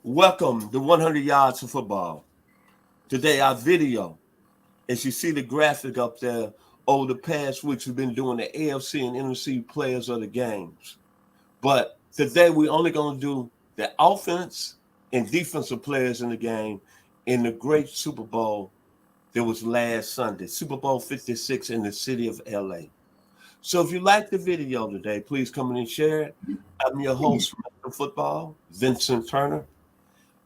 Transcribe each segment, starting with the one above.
Welcome to 100 Yards of Football. Today, our video, as you see the graphic up there, over the past weeks, we've been doing the AFC and NFC players of the games. But today, we're only going to do the offense and defensive players in the game in the great Super Bowl that was last Sunday, Super Bowl 56 in the city of LA. So if you like the video today, please come in and share it. I'm your host, Mr. Football, Vincent Turner.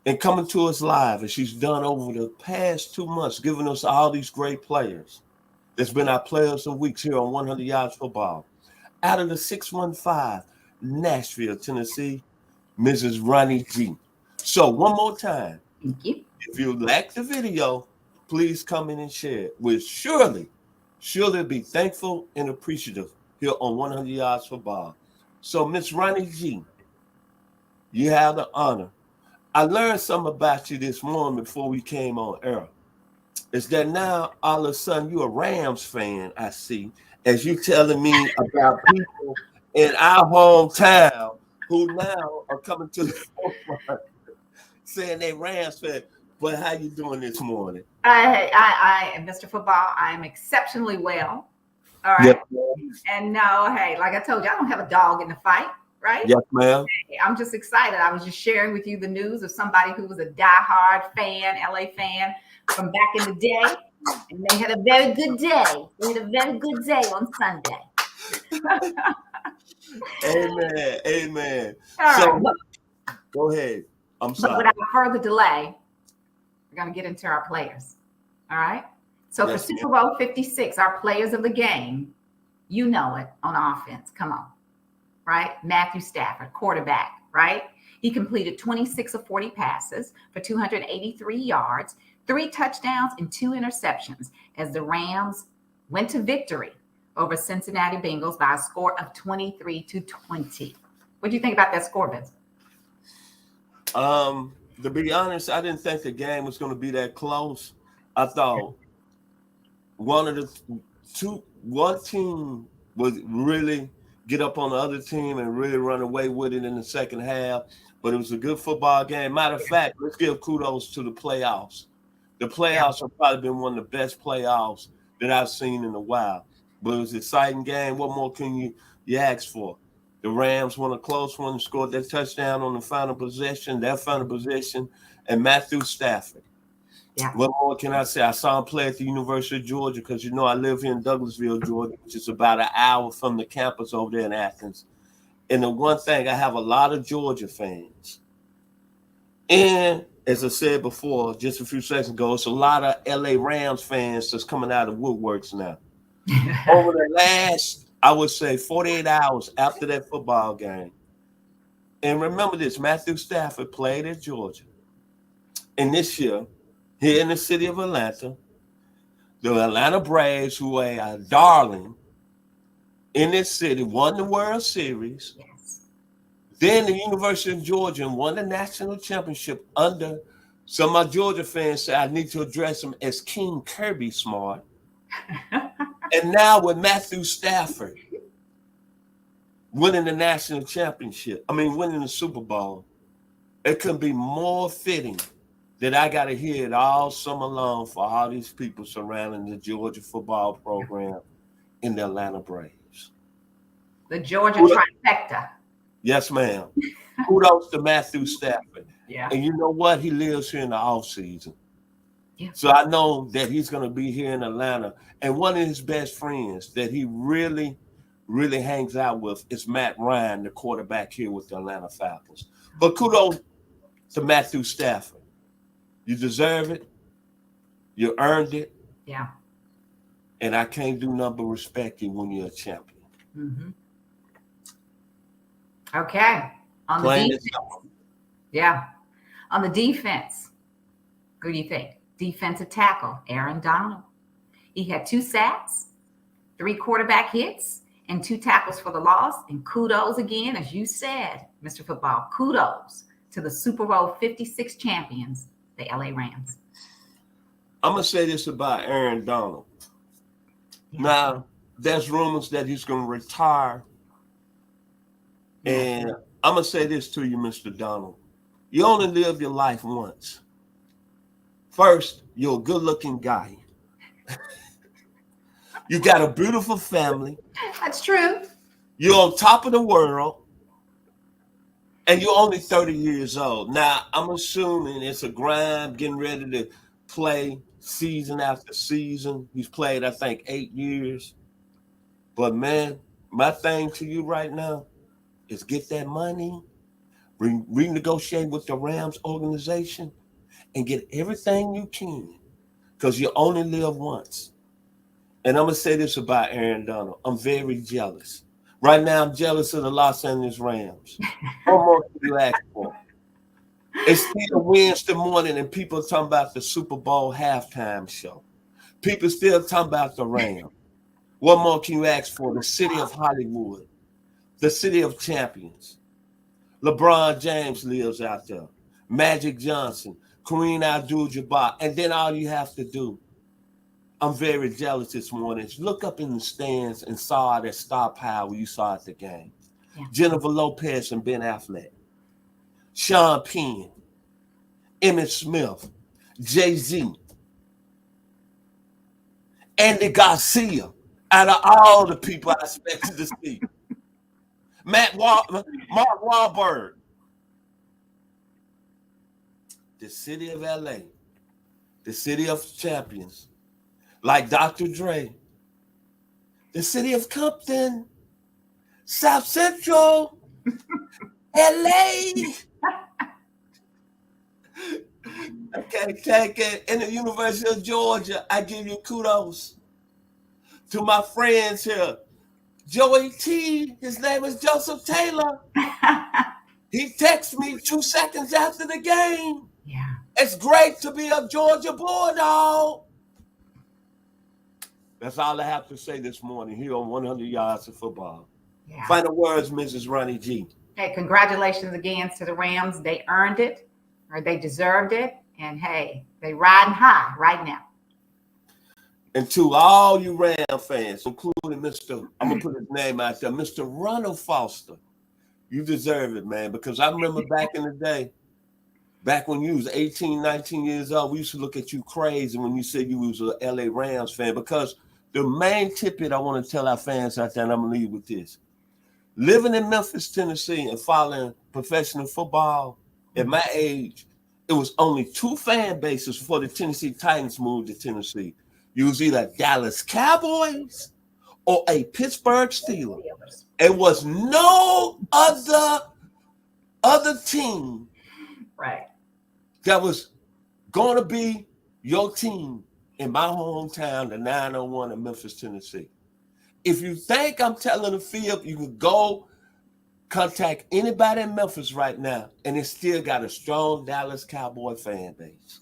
And coming to us live, as she's done over the past 2 months, giving us all these great players. That's been our players of weeks here on 100 Yards Football. Out of the 615, Nashville, Tennessee, Mrs. Rhonie G. So one more time, Thank you. if you like the video, please come in and share it. We'll surely be thankful and appreciative here on 100 Yards Football. So Miss Rhonie G, you have the honor. I learned something about you this morning before we came on air. Is that now all of a sudden you're a Rams fan, I see, as you telling me about people in our hometown who now are coming to the forefront saying they Rams fan. But how you doing this morning? I am Mr. Football. I'm exceptionally well. All right. Yes, and no, hey, like I told you, I don't have a dog in the fight, right? yes, ma'am. I'm just excited. I was just sharing with you the news of somebody who was a diehard fan, LA fan from back in the day. And they had a very good day. They had a very good day on Sunday. Amen. Amen. All right. Go ahead. I'm sorry. But without further delay, we're going to get into our players. All right. So Yes, for Super Bowl 56, our players of the game, you know it on offense. Come on. Right. Matthew Stafford, quarterback. Right. He completed 26 of 40 passes for 283 yards, 3 touchdowns and 2 interceptions as the Rams went to victory over Cincinnati Bengals by a score of 23-20. What do you think about that score, Vince? To be honest, I didn't think the game was going to be that close. I thought one team would really get up on the other team and really run away with it in the second half. But it was a good football game. Matter of fact, let's give kudos to the playoffs. The playoffs have probably been one of the best playoffs that I've seen in a while. But it was an exciting game. What more can you ask for? The Rams won a close one and scored that touchdown on the final possession, and Matthew Stafford. Yeah. What more can I say? I saw him play at the University of Georgia because, you know, I live here in Douglasville, Georgia, which is about an hour from the campus over there in Athens. And the one thing, I have a lot of Georgia fans. And as I said before, just a few seconds ago, it's a lot of LA Rams fans that's coming out of woodworks now. Over the last, I would say, 48 hours after that football game. And remember this, Matthew Stafford played at Georgia. And this year, here in the city of Atlanta, the Atlanta Braves, who are a darling in this city, won the World Series. Yes. Then the University of Georgia won the national championship under some of my Georgia fans say I need to address him as King Kirby Smart. And now with Matthew Stafford winning the national championship, winning the Super Bowl, it couldn't be more fitting that I got to hear it all summer long for all these people surrounding the Georgia football program in the Atlanta Braves. The Georgia trifecta. Yes, ma'am. Kudos to Matthew Stafford. Yeah. And you know what? He lives here in the off season. Yeah. So I know that he's going to be here in Atlanta. And one of his best friends that he really, really hangs out with is Matt Ryan, the quarterback here with the Atlanta Falcons. But kudos to Matthew Stafford. You deserve it. You earned it. Yeah. And I can't do nothing but respect you when you're a champion. Mm-hmm. Okay. On the Plain defense. Yeah. On the defense, who do you think? Defensive tackle, Aaron Donald. He had 2 sacks, 3 quarterback hits, and 2 tackles for the loss. And kudos again, as you said, Mr. Football, kudos to the Super Bowl 56 champions, the LA Rams. I'm going to say this about Aaron Donald. Yeah. Now, there's rumors that he's going to retire. And I'm going to say this to you, Mr. Donald. You only live your life once. First, you're a good-looking guy. You got a beautiful family. That's true. You're on top of the world. And you're only 30 years old. Now, I'm assuming it's a grind, getting ready to play season after season. He's played, I think, 8 years. But, man, my thing to you right now is get that money, renegotiate with the Rams organization, and get everything you can because you only live once. And I'm going to say this about Aaron Donald. I'm very jealous. Right now, I'm jealous of the Los Angeles Rams. What more can you ask for? It's still Wednesday morning and people are talking about the Super Bowl halftime show. People still talking about the Rams. What more can you ask for? The city of Hollywood, the city of champions. LeBron James lives out there. Magic Johnson, Kareem Abdul-Jabbar. And then all you have to do, I'm very jealous this morning, look up in the stands and saw that star power you saw at the game. Yeah. Jennifer Lopez and Ben Affleck. Sean Penn, Emmitt Smith, Jay-Z, Andy Garcia, out of all the people I expected to see. Mark Wahlberg. The city of LA, the city of champions, like Dr. Dre, the city of Compton, South Central, LA. Okay, take it. In the University of Georgia, I give you kudos to my friends here. Joey T, his name is Joseph Taylor. He texted me 2 seconds after the game. Yeah. It's great to be a Georgia Bulldog. That's all I have to say this morning here on 100 Yards of Football. Yeah. Final words, Mrs. Rhonie G. Hey, congratulations again to the Rams. They earned it, or they deserved it. And hey, they riding high right now. And to all you Ram fans, including Mr. I'm going to put his name out there, Mr. Ronald Foster, you deserve it, man, because I remember back in the day, back when you was 18, 19 years old, we used to look at you crazy when you said you was an LA Rams fan, because the main tidbit I want to tell our fans out there, and I'm going to leave with this. Living in Memphis, Tennessee, and following professional football, at my age, it was only 2 fan bases before the Tennessee Titans moved to Tennessee. You was either Dallas Cowboys or a Pittsburgh Steelers. It was no other team, right, that was going to be your team in my hometown, the 901 in Memphis, Tennessee. If you think I'm telling the field, you can go contact anybody in Memphis right now, and it still got a strong Dallas Cowboy fan base.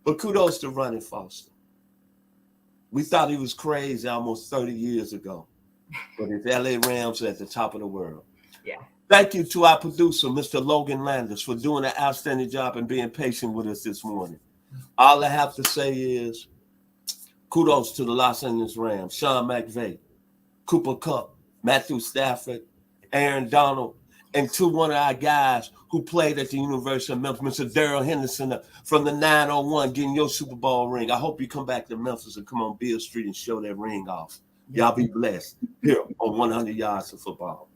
But kudos to Ronnie Foster. We thought he was crazy almost 30 years ago, but his LA Rams are at the top of the world. Yeah. Thank you to our producer, Mr. Logan Landers, for doing an outstanding job and being patient with us this morning. All I have to say is kudos to the Los Angeles Rams, Sean McVay, Cooper Kupp, Matthew Stafford, Aaron Donald, and to one of our guys who played at the University of Memphis, Mr. Darrell Henderson from the 901, getting your Super Bowl ring. I hope you come back to Memphis and come on Beale Street and show that ring off. Y'all be blessed here on 100 Yards of Football.